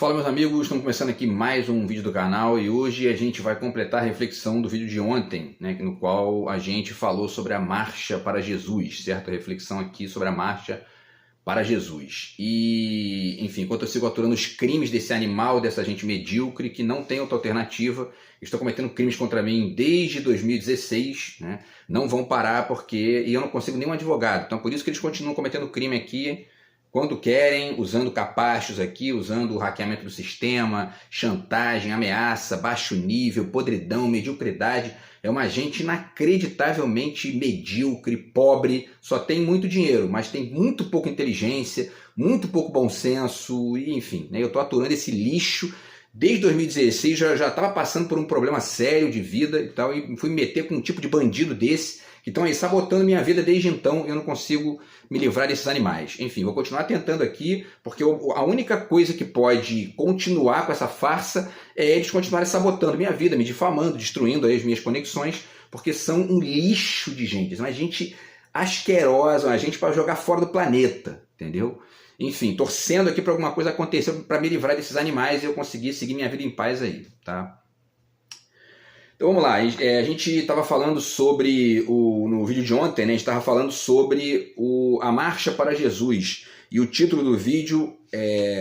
Fala, meus amigos, estamos começando aqui mais um vídeo do canal e hoje a gente vai completar a reflexão do vídeo de ontem, né, no qual a gente falou sobre a marcha para Jesus, certo? A reflexão aqui sobre a marcha para Jesus. E, enfim, enquanto eu sigo aturando os crimes desse animal, dessa gente medíocre que não tem outra alternativa, estão cometendo crimes contra mim desde 2016, né? Não vão parar e eu não consigo nenhum advogado, então por isso que eles continuam cometendo crime aqui, quando querem, usando capachos aqui, usando o hackeamento do sistema, chantagem, ameaça, baixo nível, podridão, mediocridade. É uma gente inacreditavelmente medíocre, pobre, só tem muito dinheiro, mas tem muito pouca inteligência, muito pouco bom senso, e enfim, né, eu estou aturando esse lixo. Desde 2016 já estava passando por um problema sério de vida e tal, e fui me meter com um tipo de bandido desse, que estão aí sabotando minha vida desde então, eu não consigo me livrar desses animais. Enfim, vou continuar tentando aqui, porque a única coisa que pode continuar com essa farsa é eles continuarem sabotando minha vida, me difamando, destruindo aí as minhas conexões, porque são um lixo de gente, uma gente asquerosa, uma gente para jogar fora do planeta, entendeu? Enfim, torcendo aqui para alguma coisa acontecer para me livrar desses animais e eu conseguir seguir minha vida em paz aí, tá? Então vamos lá, a gente estava falando sobre, no vídeo de ontem, né, a gente estava falando sobre a Marcha para Jesus. E o título do vídeo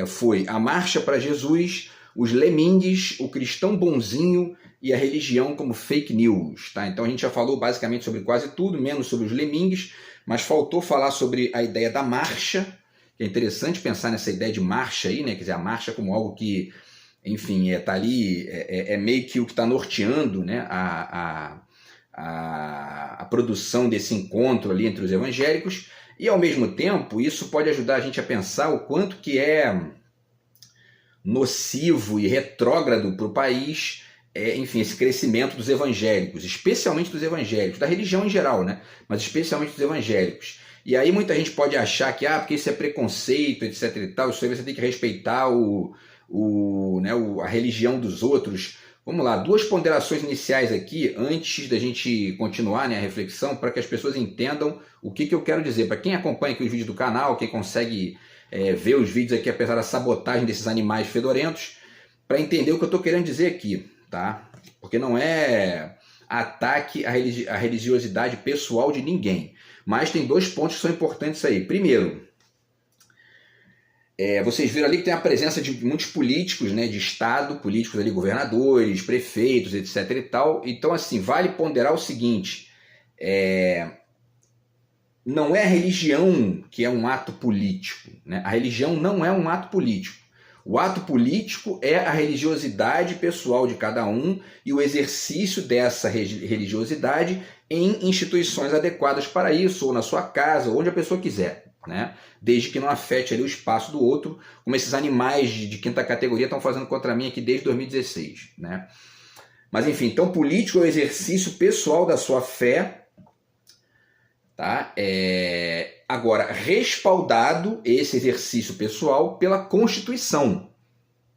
foi A Marcha para Jesus, os Lemingues, o cristão bonzinho e a religião como fake news. Tá? Então a gente já falou basicamente sobre quase tudo, menos sobre os Lemingues, mas faltou falar sobre a ideia da marcha. É interessante pensar nessa ideia de marcha aí, né? Quer dizer, a marcha como algo que, enfim, tá ali, meio que o que está norteando, né, a produção desse encontro ali entre os evangélicos, e ao mesmo tempo isso pode ajudar a gente a pensar o quanto que é nocivo e retrógrado para o país, enfim, esse crescimento dos evangélicos, especialmente dos evangélicos, da religião em geral, né, mas especialmente dos evangélicos. E aí muita gente pode achar que, porque isso é preconceito, etc e tal, isso aí você tem que respeitar a religião dos outros. Vamos lá, duas ponderações iniciais aqui, antes da gente continuar, né, a reflexão, para que as pessoas entendam o que eu quero dizer. Para quem acompanha aqui os vídeos do canal, quem consegue ver os vídeos aqui, apesar da sabotagem desses animais fedorentos, para entender o que eu estou querendo dizer aqui, tá? Porque não é ataque à religiosidade pessoal de ninguém. Mas tem dois pontos que são importantes aí. Primeiro, vocês viram ali que tem a presença de muitos políticos, né, de Estado, políticos ali, governadores, prefeitos, etc e tal. Então, assim, vale ponderar o seguinte, não é a religião que é um ato político, né? A religião não é um ato político. O ato político é a religiosidade pessoal de cada um e o exercício dessa religiosidade em instituições adequadas para isso, ou na sua casa, ou onde a pessoa quiser, né? Desde que não afete ali o espaço do outro, como esses animais de quinta categoria estão fazendo contra mim aqui desde 2016, né? Mas enfim, então político é o exercício pessoal da sua fé, tá? Agora, respaldado esse exercício pessoal pela Constituição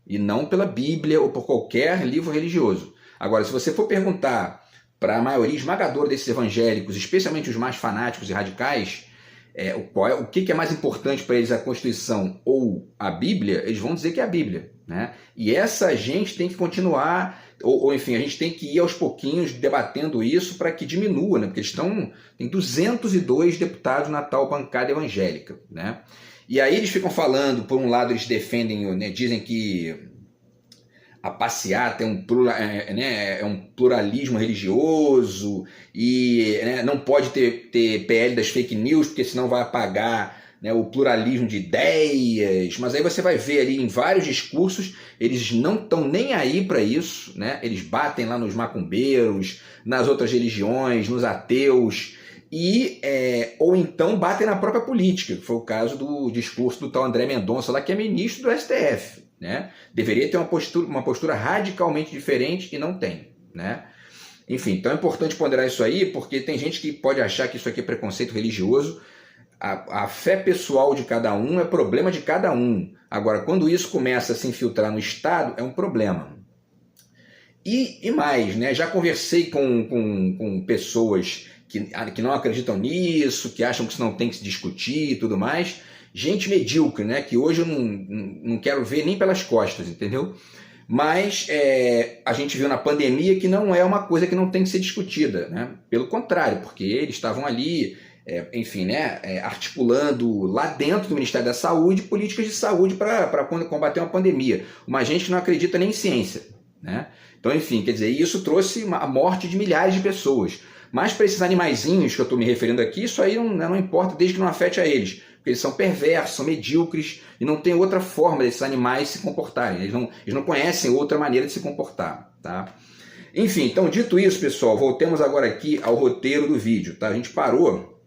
e não pela Bíblia ou por qualquer livro religioso. Agora, se você for perguntar para a maioria esmagadora desses evangélicos, especialmente os mais fanáticos e radicais, o que é mais importante para eles, a Constituição ou a Bíblia, eles vão dizer que é a Bíblia, né? E essa gente tem que continuar, enfim, a gente tem que ir aos pouquinhos debatendo isso para que diminua, né? Porque tem 202 deputados na tal bancada evangélica, né? E aí eles ficam falando, por um lado eles defendem, né, dizem que a passeata é um pluralismo religioso e, né, não pode ter PL das fake news, porque senão vai apagar, né, o pluralismo de ideias. Mas aí você vai ver ali em vários discursos, eles não estão nem aí para isso, né? Eles batem lá nos macumbeiros, nas outras religiões, nos ateus, ou então batem na própria política, que foi o caso do discurso do tal André Mendonça, lá, que é ministro do STF. Né? Deveria ter uma postura radicalmente diferente e não tem, né? Enfim, então é importante ponderar isso aí, porque tem gente que pode achar que isso aqui é preconceito religioso. A fé pessoal de cada um é problema de cada um. Agora, quando isso começa a se infiltrar no Estado, é um problema. E mais, né? Já conversei com pessoas que não acreditam nisso, que acham que isso não tem que se discutir e tudo mais. gente medíocre, né? Que hoje eu não quero ver nem pelas costas, entendeu? Mas a gente viu na pandemia que não é uma coisa que não tem que ser discutida, né? Pelo contrário, porque eles estavam ali, enfim, né, articulando lá dentro do Ministério da Saúde políticas de saúde para combater uma pandemia. Uma gente que não acredita nem em ciência, né? Então, enfim, quer dizer, isso trouxe a morte de milhares de pessoas. Mas para esses animaizinhos que eu estou me referindo aqui, isso aí não importa desde que não afete a eles. Porque eles são perversos, são medíocres e não tem outra forma desses animais se comportarem. Eles não conhecem outra maneira de se comportar. Tá? Enfim, então dito isso, pessoal, voltemos agora aqui ao roteiro do vídeo. Tá? A gente parou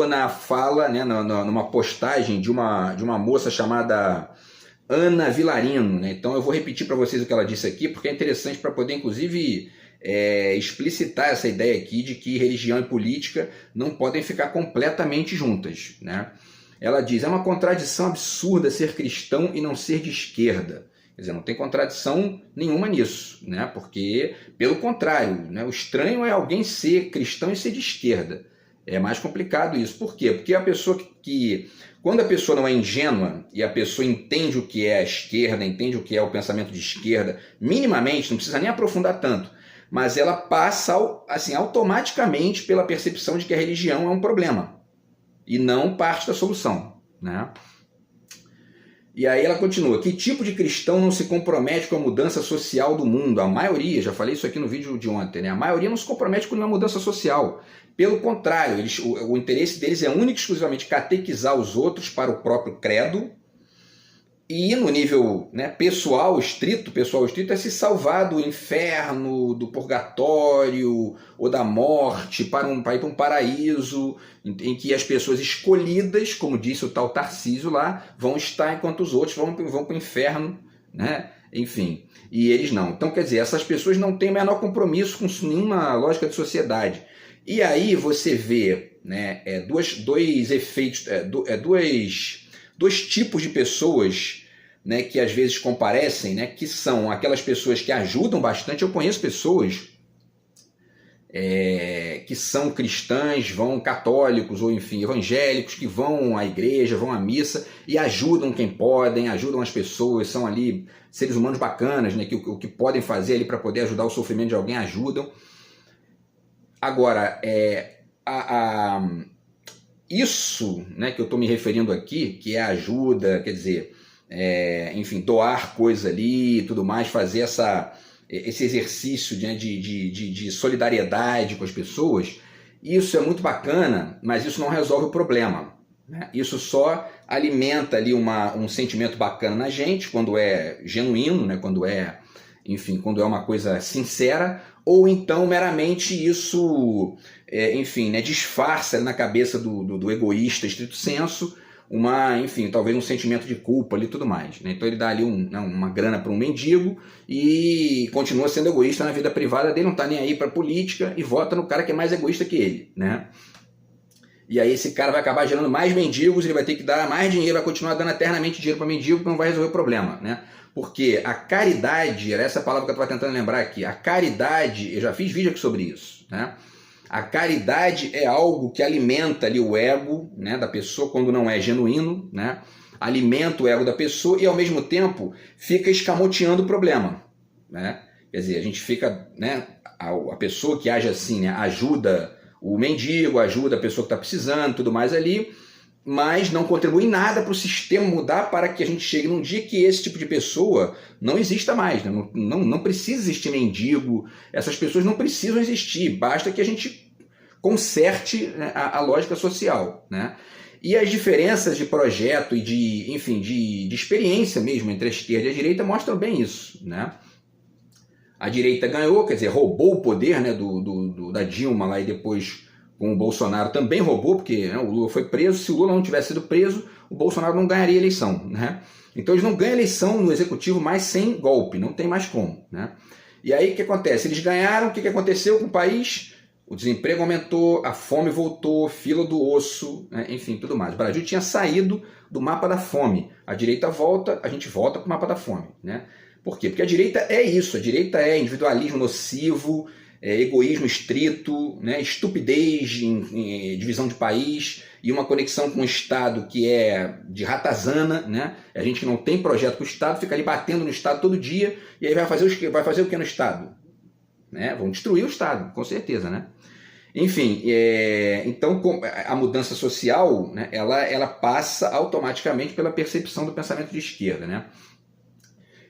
na fala, né, numa postagem de uma moça chamada Ana Vilarino. Né? Então eu vou repetir para vocês o que ela disse aqui, porque é interessante para poder, inclusive, explicitar essa ideia aqui de que religião e política não podem ficar completamente juntas. Né? Ela diz, é uma contradição absurda ser cristão e não ser de esquerda. Quer dizer, não tem contradição nenhuma nisso, né? Porque, pelo contrário, né, o estranho é alguém ser cristão e ser de esquerda. É mais complicado isso. Por quê? Porque a pessoa quando a pessoa não é ingênua e a pessoa entende o que é a esquerda, entende o que é o pensamento de esquerda, minimamente, não precisa nem aprofundar tanto, mas ela passa assim, automaticamente pela percepção de que a religião é um problema e não parte da solução, né? E aí ela continua, que tipo de cristão não se compromete com a mudança social do mundo? A maioria, já falei isso aqui no vídeo de ontem, né? A maioria não se compromete com nenhuma mudança social. Pelo contrário, o interesse deles é único e exclusivamente catequizar os outros para o próprio credo e no nível, né, pessoal estrito é se salvar do inferno, do purgatório ou da morte para ir para um paraíso em que as pessoas escolhidas, como disse o tal Tarcísio lá, vão estar enquanto os outros vão para o inferno, né? Enfim, e eles não. Então, quer dizer, essas pessoas não têm o menor compromisso com nenhuma lógica de sociedade. E aí você vê, né, dois efeitos, dois tipos de pessoas, né, que às vezes comparecem, né, que são aquelas pessoas que ajudam bastante. Eu conheço pessoas que são cristãs, católicos ou enfim, evangélicos, que vão à igreja, vão à missa e ajudam quem podem, ajudam as pessoas, são ali seres humanos bacanas, né, que o que podem fazer ali para poder ajudar o sofrimento de alguém, ajudam. Agora, isso, né, que eu estou me referindo aqui, que é ajuda, quer dizer, enfim, doar coisa ali e tudo mais, fazer esse exercício de solidariedade com as pessoas, isso é muito bacana, mas isso não resolve o problema. Né? Isso só alimenta ali um sentimento bacana na gente, quando é genuíno, né, quando é uma coisa sincera, ou então meramente isso, enfim, né, disfarça na cabeça do egoísta estrito senso, talvez um sentimento de culpa ali e tudo mais. Né? Então ele dá ali uma grana para um mendigo e continua sendo egoísta na vida privada dele, não está nem aí para política e vota no cara que é mais egoísta que ele. Né? E aí esse cara vai acabar gerando mais mendigos, ele vai ter que dar mais dinheiro, vai continuar dando eternamente dinheiro para mendigo, que não vai resolver o problema. Né? Porque a caridade, era essa palavra que eu estava tentando lembrar aqui, a caridade, eu já fiz vídeo aqui sobre isso, né? A caridade é algo que alimenta ali o ego, né, da pessoa quando não é genuíno, né? Alimenta o ego da pessoa e ao mesmo tempo fica escamoteando o problema. Né? Quer dizer, a gente fica, né, a pessoa que age assim, né, ajuda o mendigo, ajuda a pessoa que está precisando, tudo mais ali, mas não contribui em nada para o sistema mudar para que a gente chegue num dia que esse tipo de pessoa não exista mais. Né? Não precisa existir mendigo, essas pessoas não precisam existir, basta que a gente conserte, né, a lógica social. Né? E as diferenças de projeto e de experiência mesmo entre a esquerda e a direita mostram bem isso. Né? A direita ganhou, quer dizer, roubou o poder, né, da Dilma lá e depois com o Bolsonaro também roubou, porque, né, o Lula foi preso. Se o Lula não tivesse sido preso, o Bolsonaro não ganharia a eleição. Né? Então eles não ganham eleição no executivo mais sem golpe, não tem mais como. Né? E aí o que acontece? Eles ganharam, o que aconteceu com o país? O desemprego aumentou, a fome voltou, fila do osso, né? Enfim, tudo mais. O Brasil tinha saído do mapa da fome. A direita volta, a gente volta para o mapa da fome. Né? Por quê? Porque a direita é isso, a direita é individualismo nocivo, egoísmo estrito, né, estupidez em divisão de país e uma conexão com o Estado que é de ratazana, né? A gente que não tem projeto com o Estado fica ali batendo no Estado todo dia e aí vai fazer o que no Estado? Né? Vão destruir o Estado, com certeza, né? Enfim, então a mudança social, né, ela passa automaticamente pela percepção do pensamento de esquerda, né?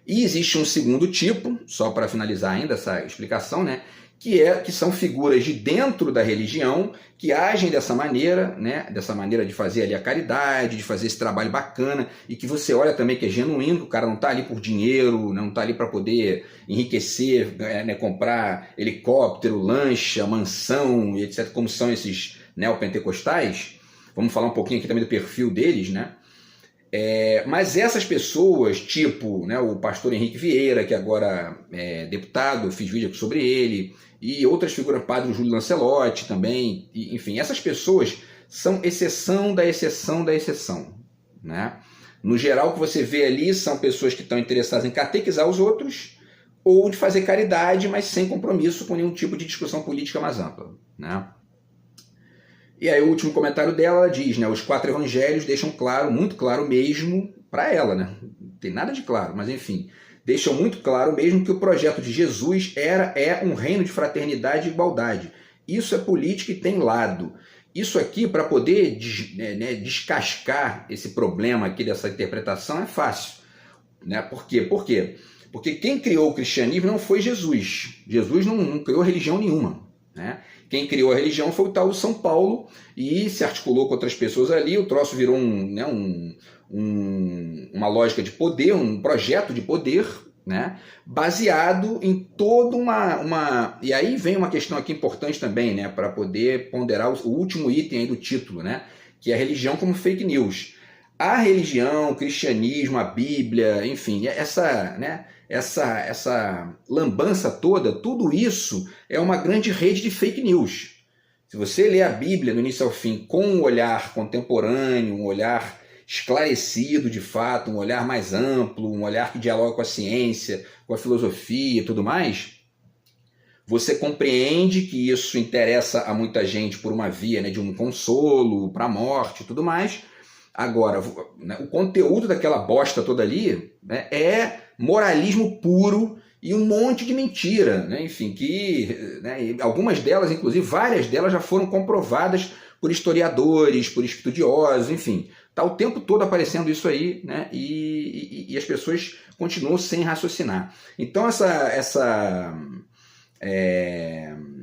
E existe um segundo tipo, só para finalizar ainda essa explicação, né, que são figuras de dentro da religião que agem dessa maneira, né, dessa maneira de fazer ali a caridade, de fazer esse trabalho bacana, e que você olha também que é genuíno, que o cara não está ali por dinheiro, não está ali para poder enriquecer, né, comprar helicóptero, lancha, mansão, e etc., como são esses neopentecostais. Vamos falar um pouquinho aqui também do perfil deles, né? Mas essas pessoas, tipo, né, o pastor Henrique Vieira, que agora é deputado, fiz vídeo sobre ele, e outras figuras, padre Júlio Lancelotti também, enfim, essas pessoas são exceção da exceção da exceção, né? No geral, o que você vê ali são pessoas que estão interessadas em catequizar os outros ou de fazer caridade, mas sem compromisso com nenhum tipo de discussão política mais ampla, né? E aí o último comentário dela, ela diz, né, os 4 evangelhos deixam claro, muito claro mesmo, para ela, né? Não tem nada de claro, mas enfim, deixam muito claro mesmo que o projeto de Jesus é um reino de fraternidade e igualdade. Isso é política e tem lado. Isso aqui, para poder descascar esse problema aqui dessa interpretação, é fácil. Né? Por quê? Porque quem criou o cristianismo não foi Jesus. Jesus não criou religião nenhuma. Né? Quem criou a religião foi o tal São Paulo e se articulou com outras pessoas ali, o troço virou uma lógica de poder, um projeto de poder, né? Baseado em toda uma... E aí vem uma questão aqui importante também, né? Para poder ponderar o último item aí do título, né? Que é a religião como fake news. A religião, o cristianismo, a Bíblia, enfim, essa lambança toda, tudo isso é uma grande rede de fake news. Se você lê a Bíblia do início ao fim com um olhar contemporâneo, um olhar esclarecido de fato, um olhar mais amplo, um olhar que dialoga com a ciência, com a filosofia e tudo mais, você compreende que isso interessa a muita gente por uma via, né, de um consolo para a morte e tudo mais. Agora, né, o conteúdo daquela bosta toda ali, né, é moralismo puro e um monte de mentira, né, enfim, né, algumas delas, inclusive várias delas já foram comprovadas por historiadores, por estudiosos, enfim, está o tempo todo aparecendo isso aí, né, e as pessoas continuam sem raciocinar. Então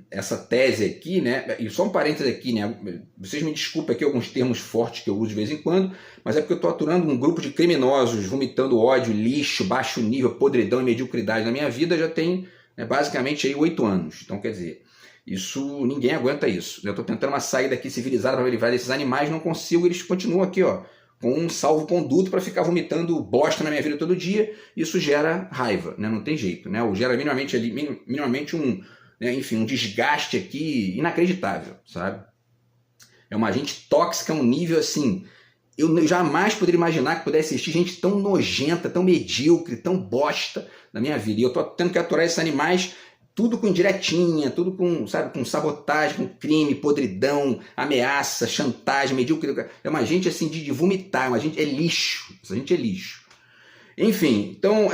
essa tese aqui, né, e só um parênteses aqui, né, vocês me desculpem aqui alguns termos fortes que eu uso de vez em quando, mas é porque eu estou aturando um grupo de criminosos vomitando ódio, lixo, baixo nível, podridão e mediocridade na minha vida já tem, né, basicamente aí 8 anos. Então, quer dizer, isso, ninguém aguenta isso. Eu estou tentando uma saída aqui civilizada para livrar desses animais, não consigo, eles continuam aqui, ó, com um salvo-conduto para ficar vomitando bosta na minha vida todo dia. Isso gera raiva, né? Não tem jeito, né? Ou gera minimamente um desgaste aqui inacreditável, sabe? É uma gente tóxica a um nível assim... Eu jamais poderia imaginar que pudesse existir gente tão nojenta, tão medíocre, tão bosta na minha vida. E eu tô tendo que aturar esses animais tudo com indiretinha, tudo com, sabe, com sabotagem, com crime, podridão, ameaça, chantagem, medíocre. É uma gente assim de vomitar, uma gente é lixo. Essa gente é lixo. Enfim, então,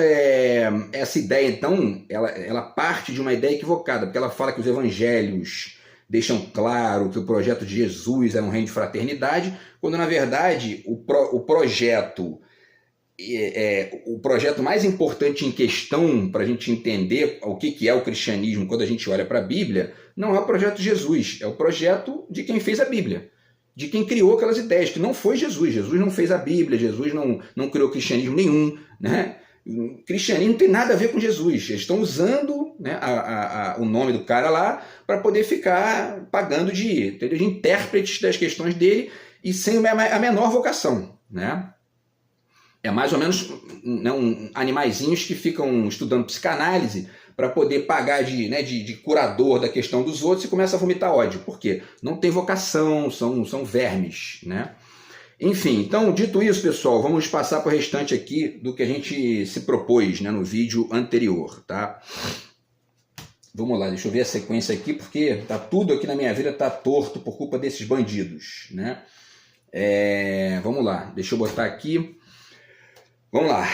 essa ideia, então, ela parte de uma ideia equivocada, porque ela fala que os evangelhos deixam claro que o projeto de Jesus é um reino de fraternidade, quando, na verdade, o projeto mais importante em questão para a gente entender o que é o cristianismo quando a gente olha para a Bíblia, não é o projeto de Jesus, é o projeto de quem fez a Bíblia, de quem criou aquelas ideias, que não foi Jesus. Jesus não fez a Bíblia, Jesus não criou cristianismo nenhum, né? O cristianismo não tem nada a ver com Jesus. Eles estão usando, né, o nome do cara lá para poder ficar pagando de intérpretes das questões dele e sem a menor vocação, né? É mais ou menos animaizinhos que ficam estudando psicanálise para poder pagar de curador da questão dos outros e começa a vomitar ódio. Por quê? Não tem vocação, são vermes, né? Enfim, então, dito isso, pessoal, vamos passar para o restante aqui do que a gente se propôs, né, no vídeo anterior, tá? Vamos lá, deixa eu ver a sequência aqui, porque tá tudo aqui na minha vida tá torto por culpa desses bandidos, né? Vamos lá, deixa eu botar aqui. Vamos lá.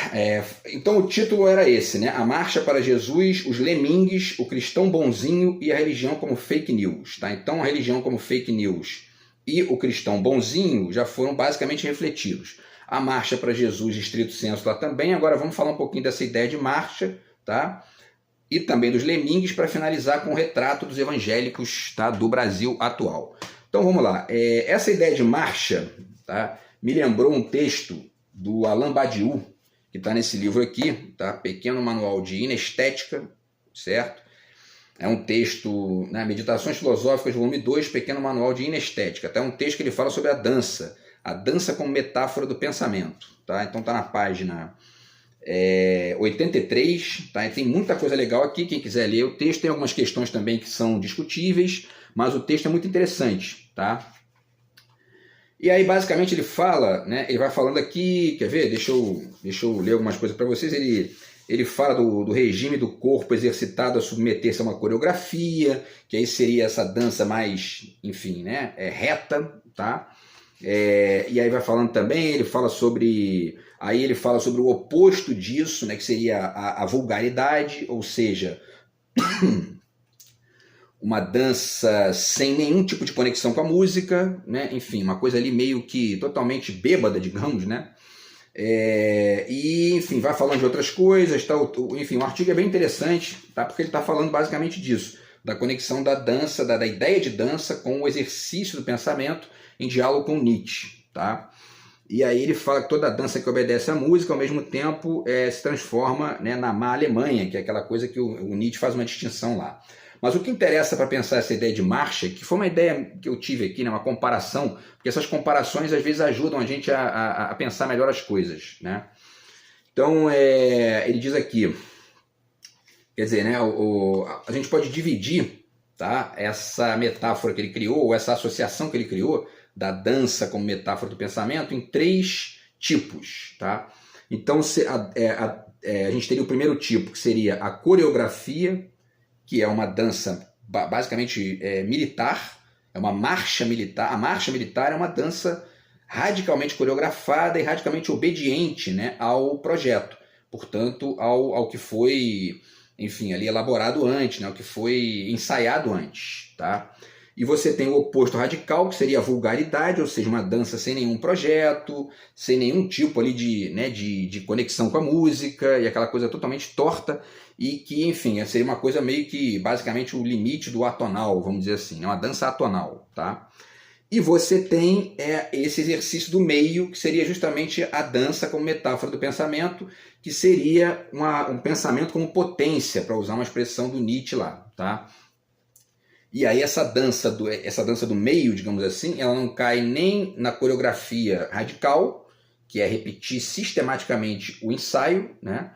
Então o título era esse, né? A Marcha para Jesus, os Lemingues, o Cristão Bonzinho e a Religião como Fake News, tá? Então a religião como fake news e o cristão bonzinho já foram basicamente refletidos. A Marcha para Jesus, estrito senso, lá também. Agora vamos falar um pouquinho dessa ideia de marcha, tá? E também dos Lemingues, para finalizar com o retrato dos evangélicos, tá? Do Brasil atual. Então vamos lá. Essa ideia de marcha, tá? Me lembrou um texto do Alain Badiou, que está nesse livro aqui, tá? Pequeno Manual de Inestética, certo? É um texto, né? Meditações Filosóficas, volume 2, Pequeno Manual de Inestética. Tá? É um texto que ele fala sobre a dança como metáfora do pensamento. Tá? Então está na página 83, tá? E tem muita coisa legal aqui, quem quiser ler o texto. Tem algumas questões também que são discutíveis, mas o texto é muito interessante, tá? E aí, basicamente, ele fala, né? Ele vai falando aqui, quer ver? Deixa eu ler algumas coisas para vocês. Ele fala do regime do corpo exercitado a submeter-se a uma coreografia, que aí seria essa dança mais, enfim, né? Reta, tá? E aí vai falando também, ele fala sobre o oposto disso, né? Que seria a vulgaridade, ou seja, uma dança sem nenhum tipo de conexão com a música, né? Enfim, uma coisa ali meio que totalmente bêbada, digamos, né? E, enfim, vai falando de outras coisas, tá? Enfim, o artigo é bem interessante, tá? Porque ele está falando basicamente disso, da conexão da dança, da ideia de dança com o exercício do pensamento em diálogo com Nietzsche, tá? E aí ele fala que toda dança que obedece à música, ao mesmo tempo, se transforma, né, na má Alemanha, que é aquela coisa que o Nietzsche faz uma distinção lá. Mas o que interessa para pensar essa ideia de marcha, que foi uma ideia que eu tive aqui, né, uma comparação, porque essas comparações às vezes ajudam a gente a pensar melhor as coisas, né? Então, ele diz aqui, quer dizer, né, a gente pode dividir, tá, essa metáfora que ele criou, ou essa associação que ele criou, da dança como metáfora do pensamento, em 3 tipos, tá? Então, a gente teria o primeiro tipo, que seria a coreografia, que é uma dança basicamente militar, é uma marcha militar. A marcha militar é uma dança radicalmente coreografada e radicalmente obediente, né, ao projeto, portanto, ao que foi, enfim, ali elaborado antes, né, ao que foi ensaiado antes, tá? E você tem o oposto radical, que seria a vulgaridade, ou seja, uma dança sem nenhum projeto, sem nenhum tipo ali de conexão com a música, e aquela coisa totalmente torta, e que, enfim, seria uma coisa meio que, basicamente, o limite do atonal, vamos dizer assim, uma dança atonal, tá? E você tem esse exercício do meio, que seria justamente a dança como metáfora do pensamento, que seria um pensamento como potência, para usar uma expressão do Nietzsche lá, tá? E aí essa dança do meio, digamos assim, ela não cai nem na coreografia radical, que é repetir sistematicamente o ensaio, né?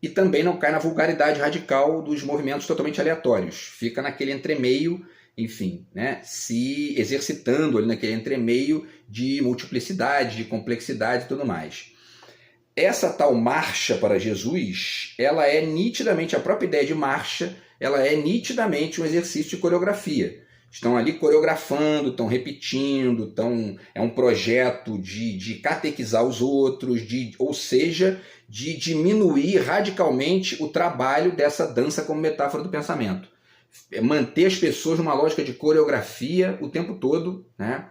E também não cai na vulgaridade radical dos movimentos totalmente aleatórios. Fica naquele entremeio, enfim, né? Se exercitando ali naquele entremeio de multiplicidade, de complexidade e tudo mais. Essa tal marcha para Jesus, ela é nitidamente, a própria ideia de marcha, ela é nitidamente um exercício de coreografia. Estão ali coreografando, estão repetindo, é um projeto de catequizar os outros, ou seja, de diminuir radicalmente o trabalho dessa dança como metáfora do pensamento. Manter as pessoas numa lógica de coreografia o tempo todo, né?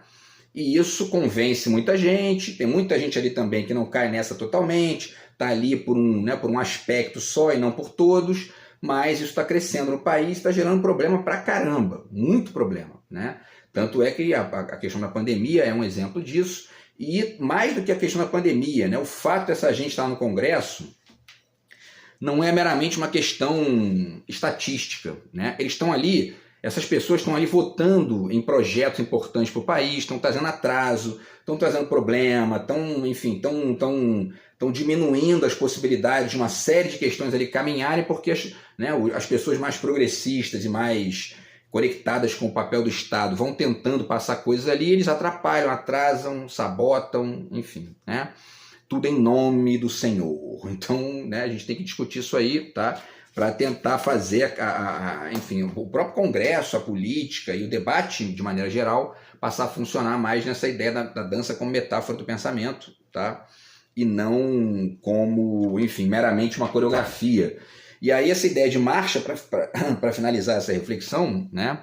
E isso convence muita gente, tem muita gente ali também que não cai nessa totalmente, está ali por um aspecto só e não por todos, mas isso está crescendo no país, está gerando problema pra caramba, muito problema, né? Tanto é que a questão da pandemia é um exemplo disso, e mais do que a questão da pandemia, né, o fato dessa gente estar no Congresso não é meramente uma questão estatística, né? Eles estão ali, essas pessoas estão ali votando em projetos importantes para o país, estão trazendo atraso, estão trazendo problema, estão diminuindo as possibilidades de uma série de questões ali caminharem, porque as pessoas mais progressistas e mais conectadas com o papel do Estado vão tentando passar coisas ali, eles atrapalham, atrasam, sabotam, enfim, né? Tudo em nome do Senhor. Então, né, a gente tem que discutir isso aí, tá? para tentar fazer, enfim, o próprio Congresso, a política e o debate, de maneira geral, passar a funcionar mais nessa ideia da dança como metáfora do pensamento, tá? E não como, enfim, meramente uma coreografia. E aí essa ideia de marcha, para finalizar essa reflexão, né?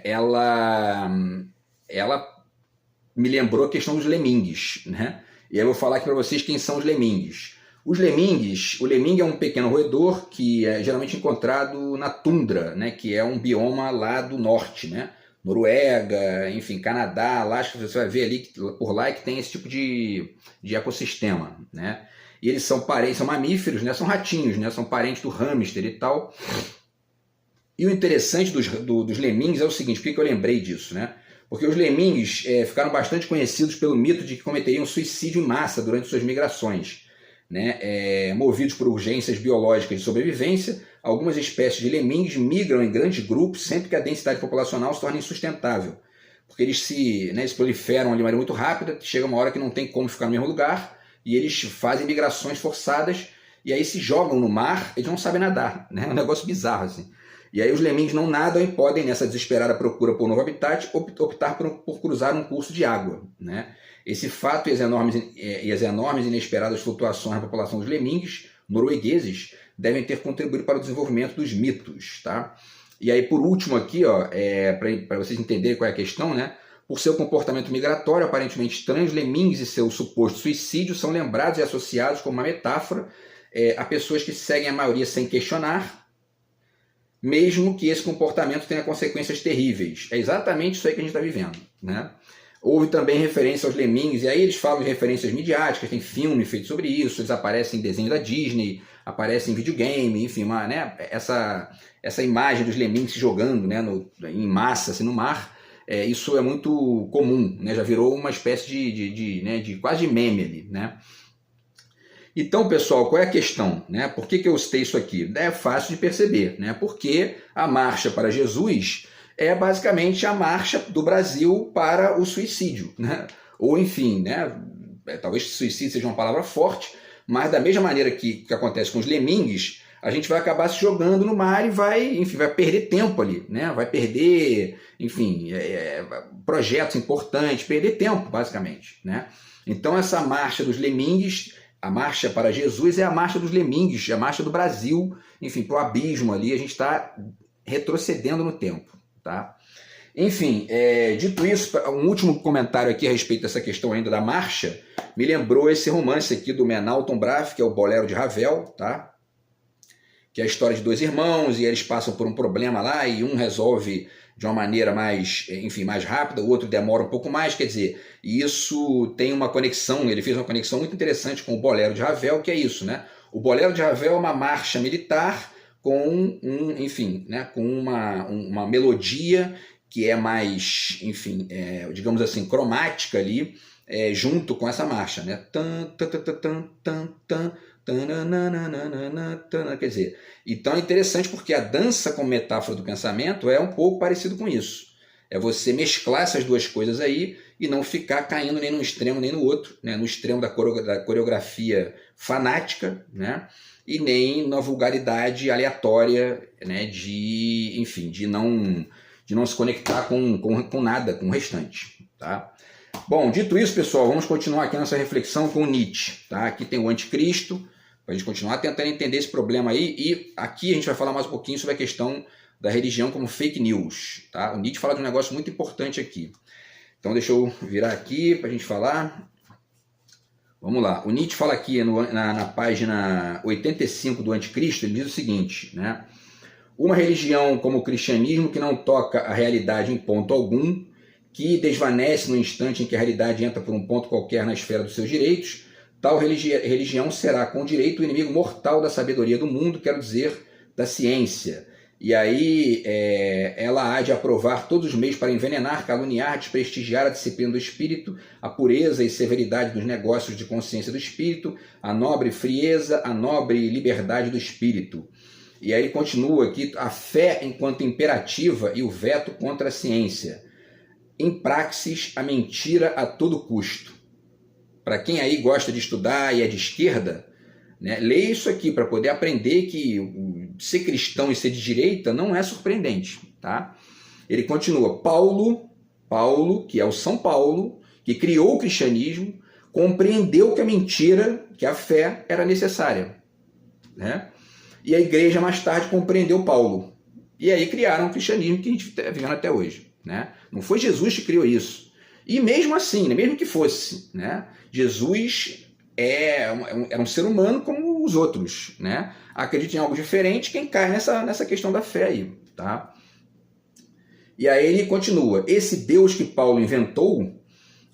Ela me lembrou a questão dos lemingues, né? E aí eu vou falar aqui para vocês quem são os lemingues. Os lemingues, o lemingue é um pequeno roedor que é geralmente encontrado na tundra, né? Que é um bioma lá do norte, né? Noruega, enfim, Canadá, Alasca, você vai ver ali por lá que tem esse tipo de ecossistema, né? E eles são mamíferos, né? São ratinhos, né? São parentes do hamster e tal. E o interessante dos lemingues é o seguinte, por que eu lembrei disso, né? Porque os lemingues ficaram bastante conhecidos pelo mito de que cometeriam suicídio em massa durante suas migrações, né? Movidos por urgências biológicas de sobrevivência, algumas espécies de lemingues migram em grandes grupos sempre que a densidade populacional se torna insustentável. Porque eles se proliferam de maneira muito rápida, chega uma hora que não tem como ficar no mesmo lugar, e eles fazem migrações forçadas, e aí se jogam no mar, eles não sabem nadar, né? É um negócio bizarro, assim. E aí os lemingues não nadam e podem, nessa desesperada procura por novo habitat, optar por cruzar um curso de água, né? Esse fato e as enormes e inesperadas flutuações na população dos lemingues noruegueses devem ter contribuído para o desenvolvimento dos mitos, tá? E aí, por último aqui, para vocês entenderem qual é a questão, né? Por seu comportamento migratório aparentemente estranho, os lemingues e seu suposto suicídio são lembrados e associados como uma metáfora a pessoas que seguem a maioria sem questionar, mesmo que esse comportamento tenha consequências terríveis. É exatamente isso aí que a gente está vivendo, né? Houve também referência aos lemingues, e aí eles falam de referências midiáticas, tem filme feito sobre isso, eles aparecem em desenho da Disney, aparecem em videogame, enfim, né, essa imagem dos lemingues se jogando, né, em massa assim, no mar, isso é muito comum, né, já virou uma espécie de quase de meme ali, né? Então, pessoal, qual é a questão, né? Por que eu citei isso aqui? É fácil de perceber, né? Porque a marcha para Jesus é basicamente a marcha do Brasil para o suicídio, né? Ou enfim, né? Talvez suicídio seja uma palavra forte, mas da mesma maneira que acontece com os lemingues, a gente vai acabar se jogando no mar e vai perder tempo ali, né? Vai perder, enfim, projetos importantes, perder tempo, basicamente, né? Então essa marcha dos lemingues, a marcha para Jesus é a marcha dos lemingues, a marcha do Brasil, enfim, para o abismo ali, a gente está retrocedendo no tempo, tá? Enfim, dito isso, um último comentário aqui a respeito dessa questão ainda da marcha, me lembrou esse romance aqui do Menal Tom Braff, que é o Bolero de Ravel, tá? Que é a história de dois irmãos, e eles passam por um problema lá, e um resolve de uma maneira mais rápida, o outro demora um pouco mais, quer dizer, isso tem uma conexão, ele fez uma conexão muito interessante com o Bolero de Ravel, que é isso, né? O Bolero de Ravel é uma marcha militar com com uma melodia que é mais, enfim, digamos assim, cromática ali, junto com essa marcha, né? Quer dizer, então é interessante porque a dança como metáfora do pensamento é um pouco parecido com isso. É você mesclar essas duas coisas aí e não ficar caindo nem num extremo nem no outro, né? No extremo da coreografia fanática, né? E nem na vulgaridade aleatória, né? De não se conectar com nada, com o restante, tá? Bom, dito isso, pessoal, vamos continuar aqui nossa reflexão com o Nietzsche, tá? Aqui tem o Anticristo, para a gente continuar tentando entender esse problema aí, e aqui a gente vai falar mais um pouquinho sobre a questão da religião como fake news, tá? O Nietzsche fala de um negócio muito importante aqui. Então deixa eu virar aqui para a gente falar. Vamos lá, o Nietzsche fala aqui na página 85 do Anticristo, ele diz o seguinte, né? Uma religião como o cristianismo que não toca a realidade em ponto algum, que desvanece no instante em que a realidade entra por um ponto qualquer na esfera dos seus direitos, tal religião será com direito o inimigo mortal da sabedoria do mundo, quero dizer, da ciência. E aí ela há de aprovar todos os meios para envenenar, caluniar, desprestigiar a disciplina do espírito, a pureza e severidade dos negócios de consciência do espírito, a nobre frieza, a nobre liberdade do espírito. E aí ele continua aqui, a fé enquanto imperativa e o veto contra a ciência. Em praxis, a mentira a todo custo. Para quem aí gosta de estudar e é de esquerda, né? Leia isso aqui para poder aprender que ser cristão e ser de direita não é surpreendente. Tá? Ele continua, Paulo, que é o São Paulo, que criou o cristianismo, compreendeu que a mentira, que a fé, era necessária. Né? E a igreja mais tarde compreendeu Paulo. E aí criaram o cristianismo que a gente está vivendo até hoje. Né? Não foi Jesus que criou isso. E mesmo assim, né, mesmo que fosse, né, Jesus era um ser humano como os outros. Né? Acredita em algo diferente quem cai nessa questão da fé aí. Tá? E aí ele continua, esse Deus que Paulo inventou,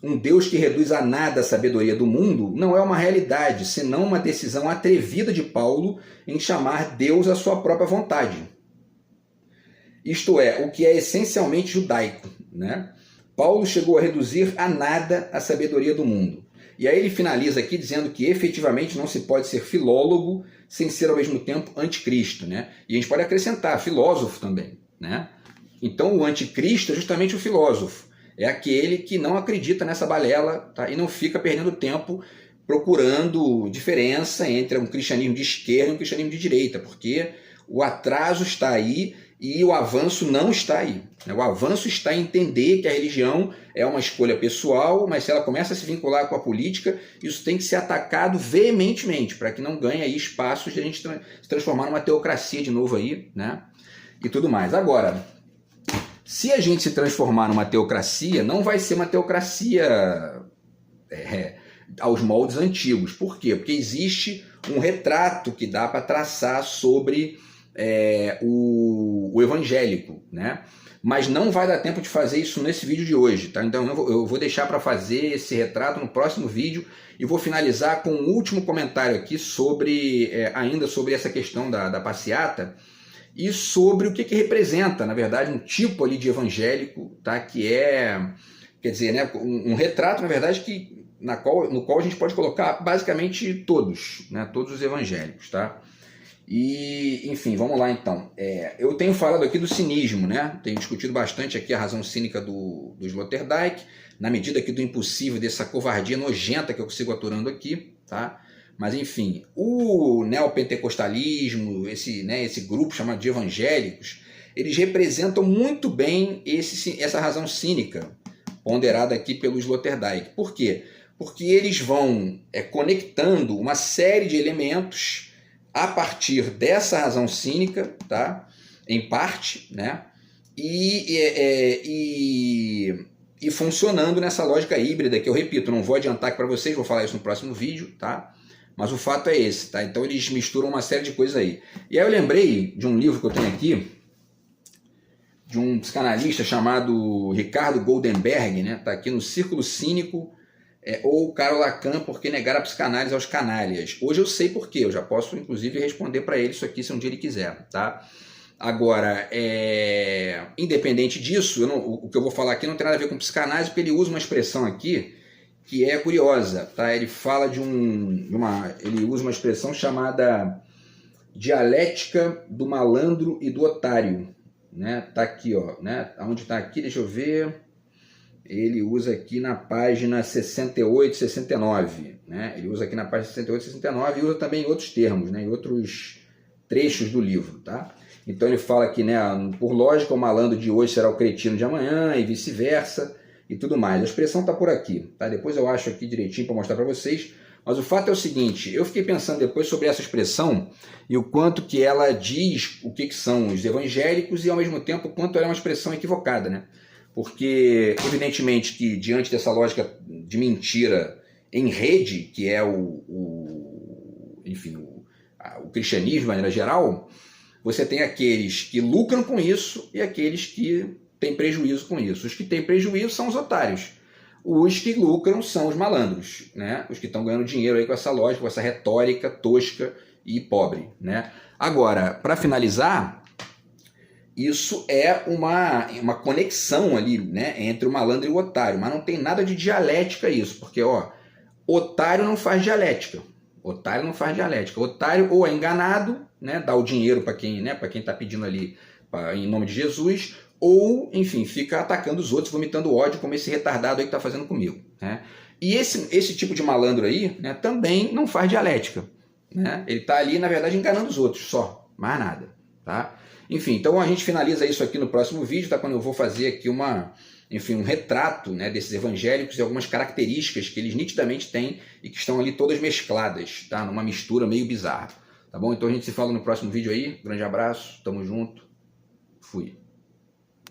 um Deus que reduz a nada a sabedoria do mundo, não é uma realidade, senão uma decisão atrevida de Paulo em chamar Deus à sua própria vontade. Isto é, o que é essencialmente judaico. Né? Paulo chegou a reduzir a nada a sabedoria do mundo. E aí ele finaliza aqui dizendo que efetivamente não se pode ser filólogo sem ser ao mesmo tempo anticristo. Né? E a gente pode acrescentar filósofo também. Né? Então o anticristo é justamente o filósofo. É aquele que não acredita nessa balela, tá? E não fica perdendo tempo procurando diferença entre um cristianismo de esquerda e um cristianismo de direita, porque o atraso está aí e o avanço não está aí. O avanço está em entender que a religião é uma escolha pessoal, mas se ela começa a se vincular com a política, isso tem que ser atacado veementemente, para que não ganhe aí espaços de a gente se transformar numa teocracia de novo aí, né? E tudo mais. Agora, se a gente se transformar numa teocracia, não vai ser uma teocracia aos moldes antigos. Por quê? Porque existe um retrato que dá para traçar sobre o evangélico, né? Mas não vai dar tempo de fazer isso nesse vídeo de hoje, tá? Então eu vou deixar para fazer esse retrato no próximo vídeo e vou finalizar com um último comentário aqui sobre ainda sobre essa questão da passeata e sobre o que representa, na verdade, um tipo ali de evangélico, tá? Que quer dizer, né, um retrato, na verdade, no qual a gente pode colocar basicamente todos, né, todos os evangélicos, tá? E, enfim, vamos lá então. Eu tenho falado aqui do cinismo, né? Tenho discutido bastante aqui a razão cínica do Sloterdijk, na medida aqui do impossível, dessa covardia nojenta que eu consigo aturando aqui, tá? Mas, enfim, o neopentecostalismo, esse grupo chamado de evangélicos, eles representam muito bem essa razão cínica, ponderada aqui pelo Sloterdijk. Por quê? Porque eles vão conectando uma série de elementos a partir dessa razão cínica, tá? Em parte, né? E funcionando nessa lógica híbrida, que eu repito, não vou adiantar aqui para vocês, vou falar isso no próximo vídeo, tá? Mas o fato é esse, tá? Então eles misturam uma série de coisas aí. E aí eu lembrei de um livro que eu tenho aqui, de um psicanalista chamado Ricardo Goldenberg, né? Tá aqui no Círculo Cínico, ou Karol Lacan, por que negar a psicanálise aos canalhas. Hoje eu sei por quê, eu já posso inclusive responder para ele isso aqui se um dia ele quiser, tá? Agora, independente disso, o que eu vou falar aqui não tem nada a ver com psicanálise, porque ele usa uma expressão aqui que é curiosa, tá? Ele fala ele usa uma expressão chamada dialética do malandro e do otário, né? Tá aqui, ó, né? Onde tá aqui, deixa eu ver. Ele usa aqui na página 68, 69, né? Ele usa aqui na página 68, 69 e usa também em outros termos, né? Em outros trechos do livro, tá? Então ele fala aqui, né? Por lógica, o malandro de hoje será o cretino de amanhã e vice-versa e tudo mais. A expressão está por aqui, tá? Depois eu acho aqui direitinho para mostrar para vocês. Mas o fato é o seguinte, eu fiquei pensando depois sobre essa expressão e o quanto que ela diz o que são os evangélicos e ao mesmo tempo o quanto ela é uma expressão equivocada, né? Porque, evidentemente, que diante dessa lógica de mentira em rede, que é o cristianismo de maneira geral, você tem aqueles que lucram com isso e aqueles que têm prejuízo com isso. Os que têm prejuízo são os otários. Os que lucram são os malandros, né? Os que estão ganhando dinheiro aí com essa lógica, com essa retórica tosca e pobre, né? Agora, para finalizar, isso é uma conexão ali, né, entre o malandro e o otário, mas não tem nada de dialética isso, porque otário não faz dialética. Otário não faz dialética. Otário ou é enganado, né, dá o dinheiro para quem está pedindo ali em nome de Jesus, ou, enfim, fica atacando os outros, vomitando ódio, como esse retardado aí que está fazendo comigo, né? E esse tipo de malandro aí, né, também não faz dialética, né? Ele está ali, na verdade, enganando os outros só, mais nada, tá? Enfim, então a gente finaliza isso aqui no próximo vídeo, tá? Quando eu vou fazer aqui um retrato, né, desses evangélicos e algumas características que eles nitidamente têm e que estão ali todas mescladas, tá? Numa mistura meio bizarra, tá bom? Então a gente se fala no próximo vídeo aí. Grande abraço, tamo junto, fui.